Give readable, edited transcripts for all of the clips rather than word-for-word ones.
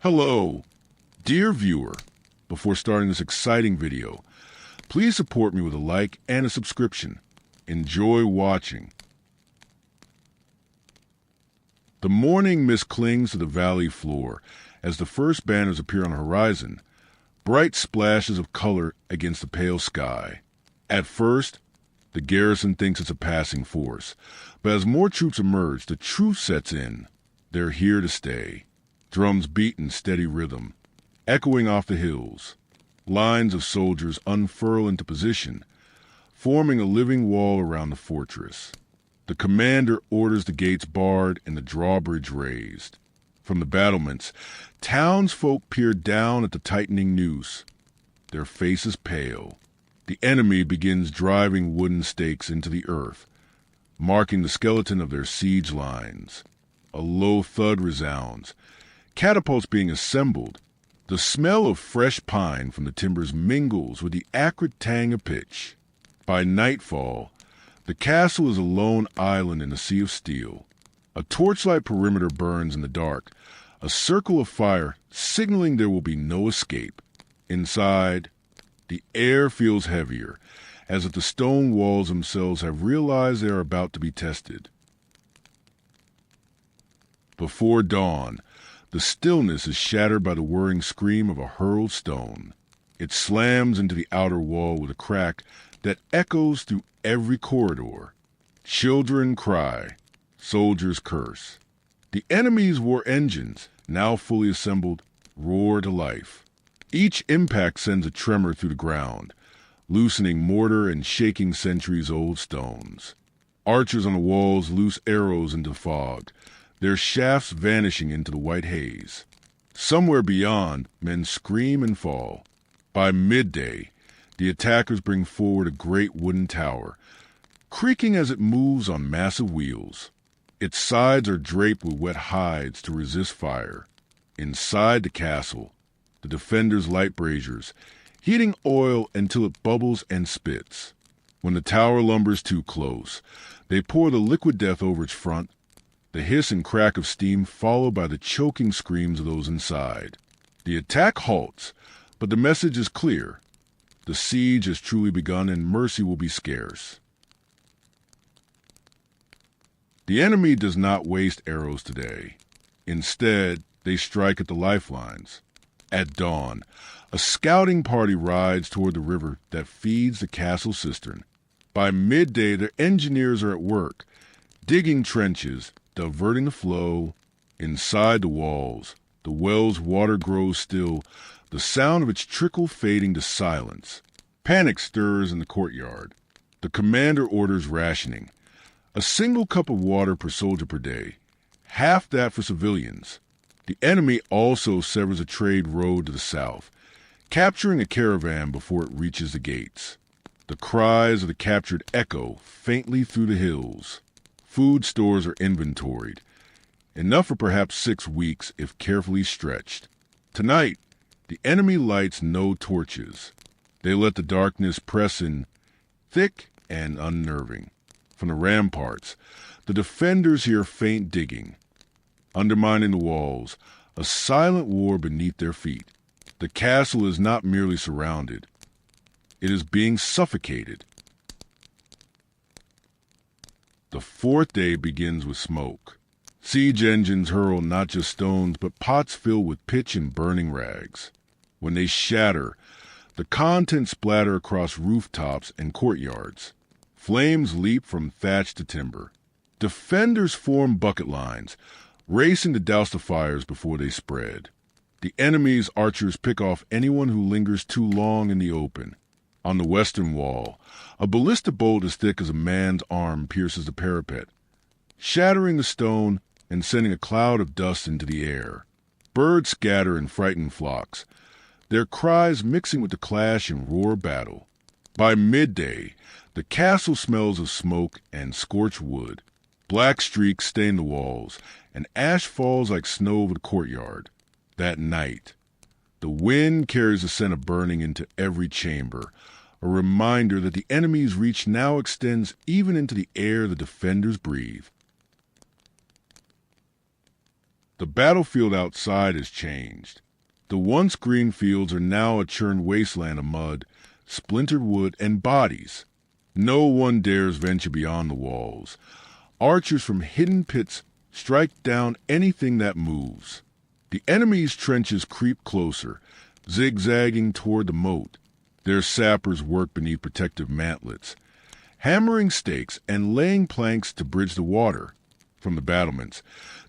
Hello, dear viewer. Before starting this exciting video, please support me with a like and a subscription. Enjoy watching. The morning mist clings to the valley floor as the first banners appear on the horizon, bright splashes of color against the pale sky. At first, the garrison thinks it's a passing force, but as more troops emerge, the truth sets in. They're here to stay. Drums beat in steady rhythm, echoing off the hills. Lines of soldiers unfurl into position, forming a living wall around the fortress. The commander orders the gates barred and the drawbridge raised. From the battlements, townsfolk peer down at the tightening noose, their faces pale. The enemy begins driving wooden stakes into the earth, marking the skeleton of their siege lines. A low thud resounds, catapults being assembled. The smell of fresh pine from the timbers mingles with the acrid tang of pitch. By nightfall, the castle is a lone island in a sea of steel. A torchlight perimeter burns in the dark, a circle of fire signaling there will be no escape. Inside, the air feels heavier, as if the stone walls themselves have realized they are about to be tested. Before dawn, the stillness is shattered by the whirring scream of a hurled stone. It slams into the outer wall with a crack that echoes through every corridor. Children cry, soldiers curse. The enemy's war engines, now fully assembled, roar to life. Each impact sends a tremor through the ground, loosening mortar and shaking centuries-old stones. Archers on the walls loose arrows into the fog, their shafts vanishing into the white haze. Somewhere beyond, men scream and fall. By midday, the attackers bring forward a great wooden tower, creaking as it moves on massive wheels. Its sides are draped with wet hides to resist fire. Inside the castle, the defenders light braziers, heating oil until it bubbles and spits. When the tower lumbers too close, they pour the liquid death over its front, the hiss and crack of steam followed by the choking screams of those inside. The attack halts, but the message is clear. The siege has truly begun and mercy will be scarce. The enemy does not waste arrows today. Instead, they strike at the lifelines. At dawn, a scouting party rides toward the river that feeds the castle cistern. By midday, their engineers are at work, digging trenches, diverting the flow. Inside the walls, the well's water grows still, the sound of its trickle fading to silence. Panic stirs in the courtyard. The commander orders rationing. A single cup of water per soldier per day, half that for civilians. The enemy also severs a trade road to the south, capturing a caravan before it reaches the gates. The cries of the captured echo faintly through the hills. Food stores are inventoried, enough for perhaps 6 weeks if carefully stretched. Tonight, the enemy lights no torches. They let the darkness press in, thick and unnerving. From the ramparts, the defenders hear faint digging, undermining the walls, a silent war beneath their feet. The castle is not merely surrounded. It is being suffocated. The fourth day begins with smoke. Siege engines hurl not just stones, but pots filled with pitch and burning rags. When they shatter, the contents splatter across rooftops and courtyards. Flames leap from thatch to timber. Defenders form bucket lines, racing to douse the fires before they spread. The enemy's archers pick off anyone who lingers too long in the open. On the western wall, a ballista bolt as thick as a man's arm pierces the parapet, shattering the stone and sending a cloud of dust into the air. Birds scatter in frightened flocks, their cries mixing with the clash and roar of battle. By midday, the castle smells of smoke and scorched wood. Black streaks stain the walls, and ash falls like snow over the courtyard. That night, the wind carries the scent of burning into every chamber, a reminder that the enemy's reach now extends even into the air the defenders breathe. The battlefield outside has changed. The once green fields are now a churned wasteland of mud, splintered wood, and bodies. No one dares venture beyond the walls. Archers from hidden pits strike down anything that moves. The enemy's trenches creep closer, zigzagging toward the moat. Their sappers work beneath protective mantlets, hammering stakes and laying planks to bridge the water. From the battlements,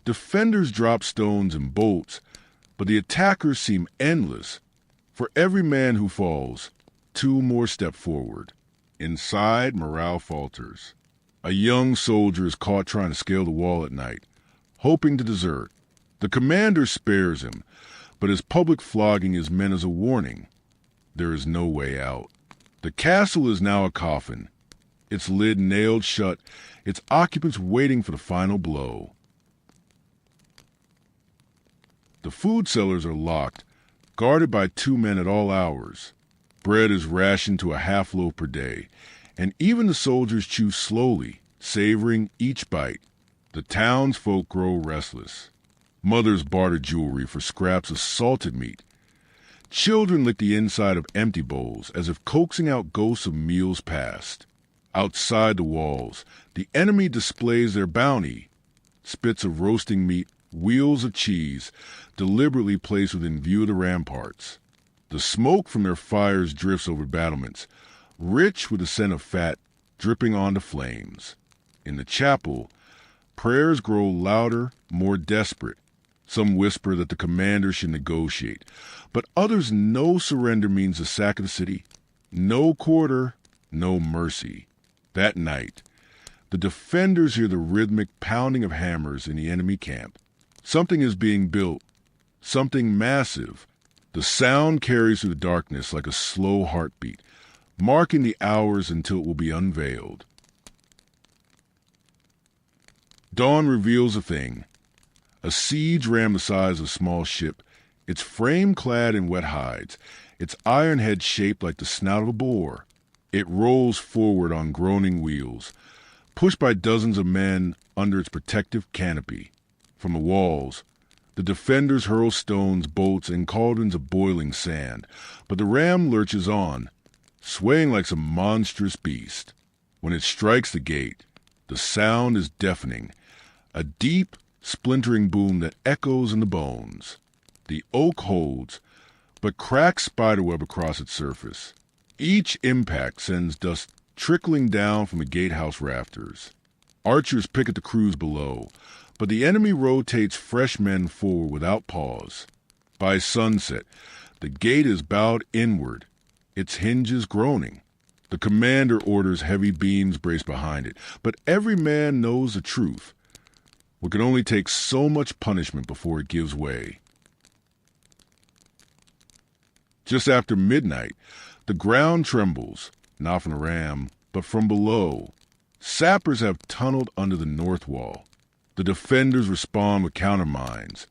defenders drop stones and bolts, but the attackers seem endless. For every man who falls, two more step forward. Inside, morale falters. A young soldier is caught trying to scale the wall at night, hoping to desert. The commander spares him, but his public flogging is meant as a warning. There is no way out. The castle is now a coffin, its lid nailed shut, its occupants waiting for the final blow. The food cellars are locked, guarded by 2 men at all hours. Bread is rationed to a half loaf per day, and even the soldiers chew slowly, savoring each bite. The townsfolk grow restless. Mothers barter jewelry for scraps of salted meat. Children lick the inside of empty bowls as if coaxing out ghosts of meals past. Outside the walls, the enemy displays their bounty. Spits of roasting meat, wheels of cheese, deliberately placed within view of the ramparts. The smoke from their fires drifts over battlements, rich with the scent of fat dripping onto flames. In the chapel, prayers grow louder, more desperate. Some whisper that the commander should negotiate, but others know surrender means the sack of the city. No quarter, no mercy. That night, the defenders hear the rhythmic pounding of hammers in the enemy camp. Something is being built, something massive. The sound carries through the darkness like a slow heartbeat, marking the hours until it will be unveiled. Dawn reveals a thing. A siege ram the size of a small ship, its frame clad in wet hides, its iron head shaped like the snout of a boar. It rolls forward on groaning wheels, pushed by dozens of men under its protective canopy. From the walls, the defenders hurl stones, bolts, and cauldrons of boiling sand, but the ram lurches on, swaying like some monstrous beast. When it strikes the gate, the sound is deafening, a deep, splintering boom that echoes in the bones. The oak holds, but cracks spiderweb across its surface. Each impact sends dust trickling down from the gatehouse rafters. Archers pick at the crews below, but the enemy rotates fresh men forward without pause. By sunset, the gate is bowed inward, its hinges groaning. The commander orders heavy beams braced behind it, but every man knows the truth. What can only take so much punishment before it gives way. Just after midnight, the ground trembles, not from the ram, but from below. Sappers have tunneled under the north wall. The defenders respond with countermines,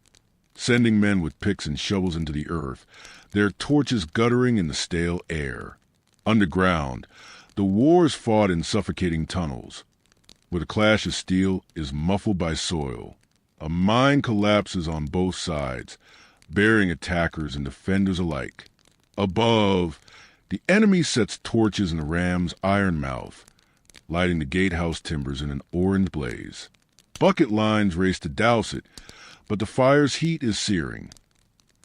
sending men with picks and shovels into the earth, their torches guttering in the stale air. Underground, the war is fought in suffocating tunnels, where the clash of steel is muffled by soil. A mine collapses on both sides, burying attackers and defenders alike. Above, the enemy sets torches in the ram's iron mouth, lighting the gatehouse timbers in an orange blaze. Bucket lines race to douse it, but the fire's heat is searing.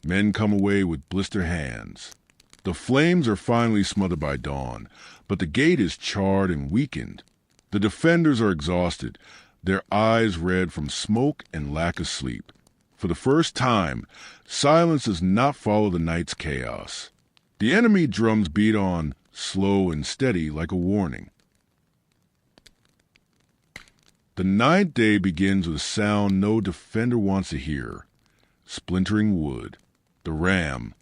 Men come away with blistered hands. The flames are finally smothered by dawn, but the gate is charred and weakened. The defenders are exhausted, their eyes red from smoke and lack of sleep. For the first time, silence does not follow the night's chaos. The enemy drums beat on, slow and steady like a warning. The ninth day begins with a sound no defender wants to hear. Splintering wood. The ram,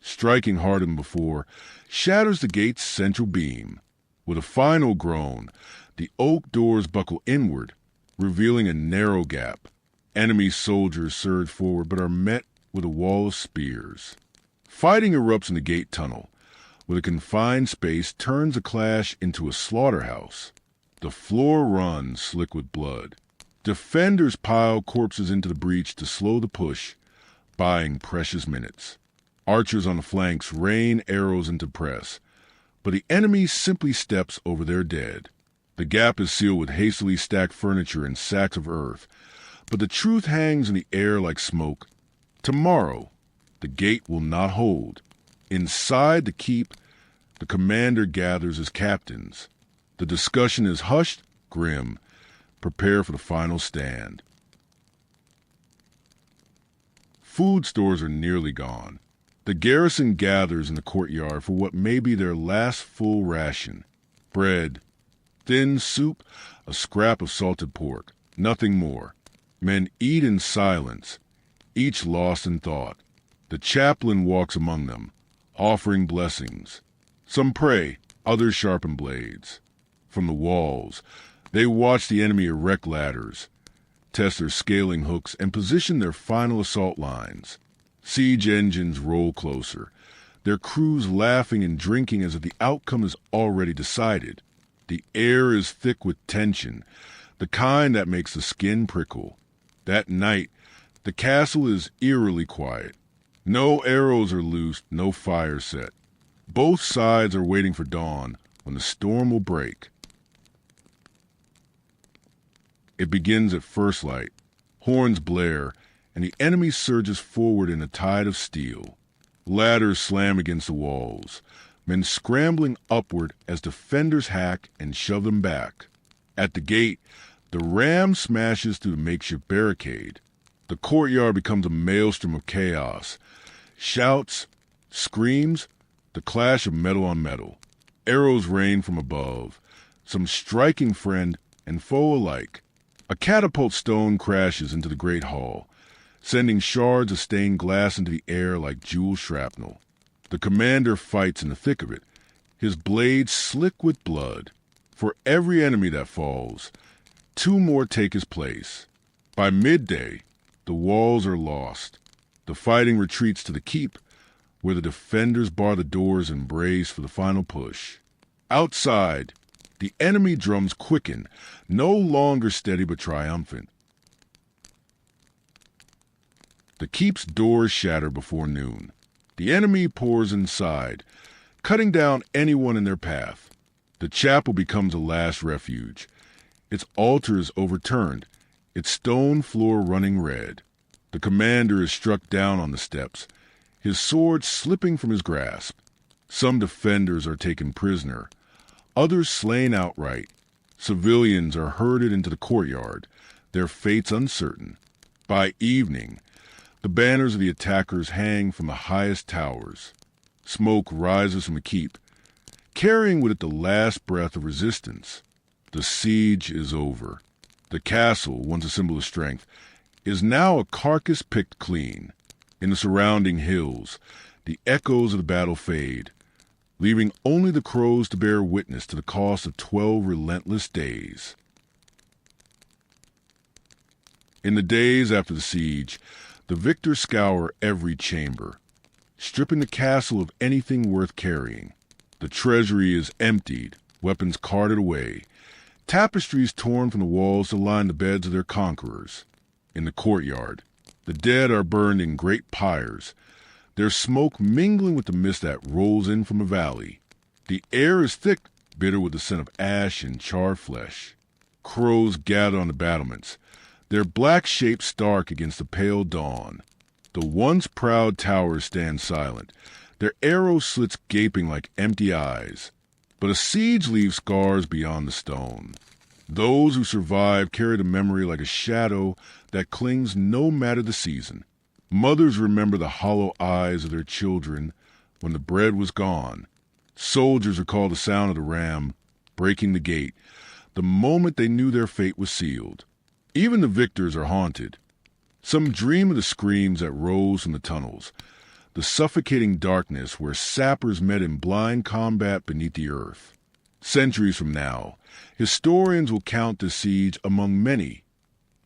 striking harder than before, shatters the gate's central beam. With a final groan, the oak doors buckle inward, revealing a narrow gap. Enemy soldiers surge forward but are met with a wall of spears. Fighting erupts in the gate tunnel, where the confined space turns the clash into a slaughterhouse. The floor runs slick with blood. Defenders pile corpses into the breach to slow the push, buying precious minutes. Archers on the flanks rain arrows into press, but the enemy simply steps over their dead. The gap is sealed with hastily stacked furniture and sacks of earth, but the truth hangs in the air like smoke. Tomorrow, the gate will not hold. Inside the keep, the commander gathers his captains. The discussion is hushed, grim. Prepare for the final stand. Food stores are nearly gone. The garrison gathers in the courtyard for what may be their last full ration. Bread, thin soup, a scrap of salted pork, nothing more. Men eat in silence, each lost in thought. The chaplain walks among them, offering blessings. Some pray, others sharpen blades. From the walls, they watch the enemy erect ladders, test their scaling hooks, and position their final assault lines. Siege engines roll closer, their crews laughing and drinking as if the outcome is already decided. The air is thick with tension, the kind that makes the skin prickle. That night, the castle is eerily quiet. No arrows are loosed, no fire set. Both sides are waiting for dawn, when the storm will break. It begins at first light. Horns blare, and the enemy surges forward in a tide of steel. Ladders slam against the walls, men scrambling upward as defenders hack and shove them back. At the gate, the ram smashes through the makeshift barricade. The courtyard becomes a maelstrom of chaos. Shouts, screams, the clash of metal on metal. Arrows rain from above, some striking friend and foe alike. A catapult stone crashes into the great hall, sending shards of stained glass into the air like jewel shrapnel. The commander fights in the thick of it, his blade slick with blood. For every enemy that falls, 2 more take his place. By midday, the walls are lost. The fighting retreats to the keep, where the defenders bar the doors and brace for the final push. Outside, the enemy drums quicken, no longer steady but triumphant. The keep's doors shatter before noon. The enemy pours inside, cutting down anyone in their path. The chapel becomes a last refuge. Its altar is overturned, its stone floor running red. The commander is struck down on the steps, his sword slipping from his grasp. Some defenders are taken prisoner, others slain outright. Civilians are herded into the courtyard, their fates uncertain. By evening, the banners of the attackers hang from the highest towers. Smoke rises from the keep, carrying with it the last breath of resistance. The siege is over. The castle, once a symbol of strength, is now a carcass picked clean. In the surrounding hills, the echoes of the battle fade, leaving only the crows to bear witness to the cost of 12 relentless days. In the days after the siege, the victors scour every chamber, stripping the castle of anything worth carrying. The treasury is emptied, weapons carted away, tapestries torn from the walls to line the beds of their conquerors. In the courtyard, the dead are burned in great pyres, their smoke mingling with the mist that rolls in from a valley. The air is thick, bitter with the scent of ash and charred flesh. Crows gather on the battlements, their black shapes stark against the pale dawn. The once proud towers stand silent, their arrow slits gaping like empty eyes. But a siege leaves scars beyond the stone. Those who survive carry the memory like a shadow that clings no matter the season. Mothers remember the hollow eyes of their children when the bread was gone. Soldiers recall the sound of the ram breaking the gate, the moment they knew their fate was sealed. Even the victors are haunted. Some dream of the screams that rose from the tunnels, the suffocating darkness where sappers met in blind combat beneath the earth. Centuries from now, historians will count the siege among many.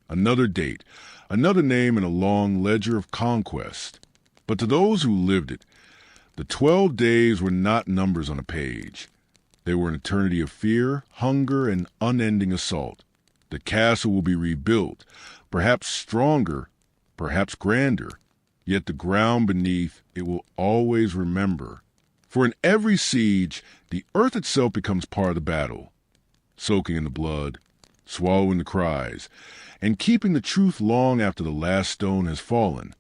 Another date, another name in a long ledger of conquest. But to those who lived it, the 12 days were not numbers on a page. They were an eternity of fear, hunger, and unending assault. The castle will be rebuilt, perhaps stronger, perhaps grander, yet the ground beneath it will always remember. For in every siege, the earth itself becomes part of the battle, soaking in the blood, swallowing the cries, and keeping the truth long after the last stone has fallen.